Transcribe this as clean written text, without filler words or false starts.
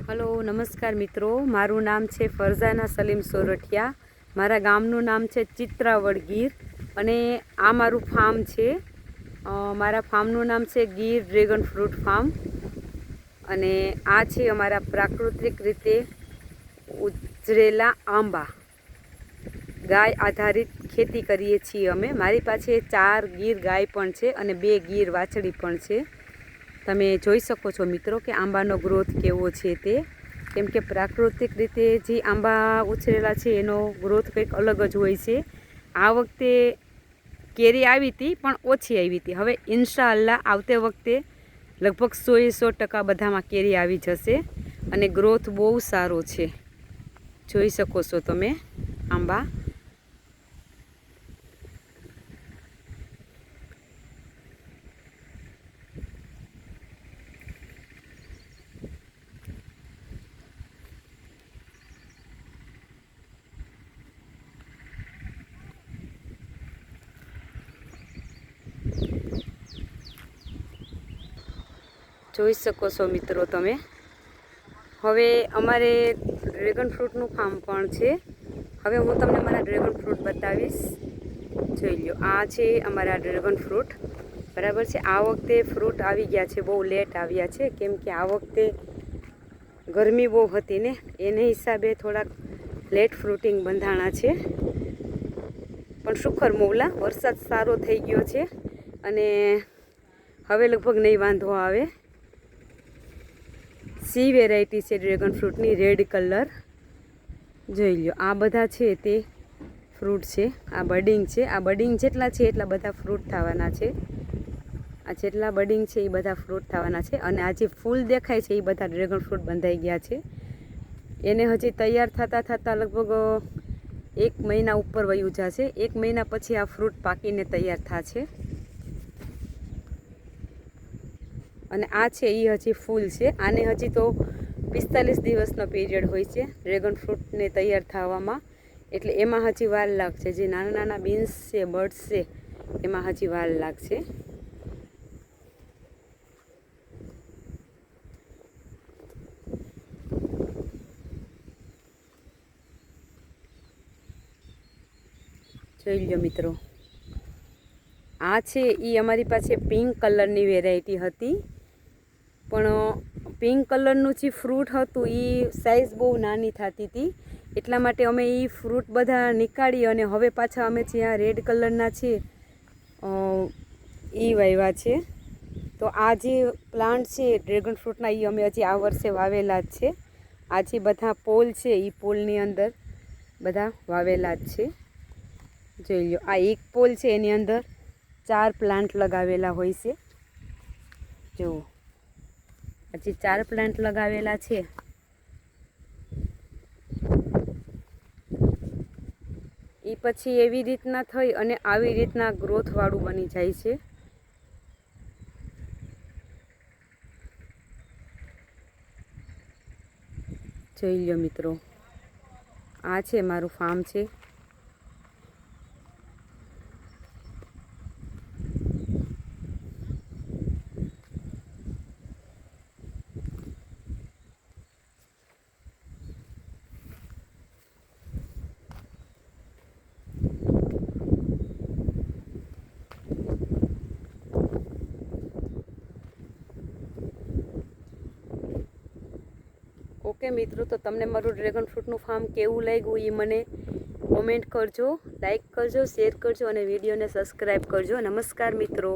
Hello નમસ્કાર મિત્રો, મારું નામ છે ફરઝાના સલીમ સોરઠિયા. મારા ગામનું નામ છે ચિત્રાવડ ગીર અને આ મારું ફાર્મ છે. મારા ફાર્મનું નામ છે ગીર ડ્રેગન ફ્રૂટ ફાર્મ અને આ છે અમારા પ્રાકૃતિક રીતે ઉજરેલા આંબા. ગાય આધારિત ખેતી કરીએ છીએ અમે. મારી પાસે 4 ગીર ગાય પણ છે અને 2 ગીર વાછડી પણ છે. તમે જોઈ શકો છો મિત્રો કે આંબાનો ગ્રોથ કેવો છે તે, કેમ કે પ્રાકૃતિક રીતે જે આંબા ઉછરેલા છે એનો ગ્રોથ કંઈક અલગ જ હોય છે. આ વખતે કેરી આવી હતી પણ ઓછી આવી હતી. હવે ઇન્શાઅલ્લાહ આવતે વખતે લગભગ 100% બધામાં કેરી આવી જશે અને ગ્રોથ બહુ સારો છે. જોઈ શકો છો તમે આંબા. જોઈ શકો છો મિત્રો તમે. હવે અમારે ડ્રેગન ફ્રૂટનું ફાર્મ પણ છે. હવે હું તમને મારા ડ્રેગન ફ્રૂટ બતાવીશ. જોઈ લો, આ છે અમારા ડ્રેગન ફ્રૂટ. બરાબર છે. આ વખતે ફ્રૂટ આવી ગયા છે, બહુ લેટ આવ્યા છે, કેમ કે આ વખતે ગરમી બહુ હતી ને એને હિસાબે થોડાક લેટ ફ્રૂટિંગ બંધાણા છે. પણ શુકર મોવલા વરસાદ સારો થઈ ગયો છે અને હવે લગભગ નહીં વાંધો આવે. સી વેરાયટી છે ડ્રેગન ફ્રૂટની, રેડ કલર. જોઈ લો, આ બધા છે તે ફ્રૂટ છે. આ બડિંગ છે. આ બડિંગ જેટલા છે એટલા બધા ફ્રૂટ થવાના છે. આ જેટલા બડિંગ છે એ બધા ફ્રૂટ થવાના છે અને આ જે ફૂલ દેખાય છે એ બધા ડ્રેગન ફ્રૂટ બંધાઈ ગયા છે. એને હજી તૈયાર થતાં લગભગ 1 મહિના ઉપર વયું જશે. 1 મહિના પછી આ ફ્રૂટ પાકીને તૈયાર થશે. અને આ છે એ હજી ફૂલ છે. આને હજી તો 45 દિવસનો પીરિયડ હોય છે ડ્રેગન ફ્રૂટને તૈયાર થવામાં, એટલે એમાં હજી વાર લાગશે. જે નાના નાના બીન્સ છે, બર્ડ્સ છે, એમાં હજી વાર લાગશે. જોઈ લો મિત્રો, આ છે એ અમારી પાસે પિંક કલરની વેરાયટી હતી, પણ પિંક કલરનું જે ફ્રૂટ હતું એ સાઇઝ બહુ નાની થતી હતી, એટલા માટે અમે એ ફ્રૂટ બધા નીકાળી અને હવે પાછા અમે જે આ રેડ કલરના છે એ વાવ્યા છે. તો આ જે પ્લાન્ટ છે ડ્રેગન ફ્રૂટના એ અમે હજી આ વર્ષે વાવેલા જ છે. આ જે બધા પોલ છે એ પોલની અંદર બધા વાવેલા જ છે. જોઈ લો, આ એક પોલ છે એની અંદર 4 પ્લાન્ટ લગાવેલા હોય છે. જુઓ, હજી 4 પ્લાન્ટ લગાવેલા છે. એ પછી એવી રીતના થઈ અને આવી રીતના ગ્રોથવાળું બની જાય છે. જોઈ લો મિત્રો, આ છે મારું ફાર્મ છે. ઓકે મિત્રો, તો તમને મારું ડ્રેગન ફ્રૂટનું ફાર્મ કેવું લાગ્યું એ મને કોમેન્ટ કરજો, લાઈક કરજો, શેર કરજો અને વિડીયોને સબસ્ક્રાઈબ કરજો. નમસ્કાર મિત્રો.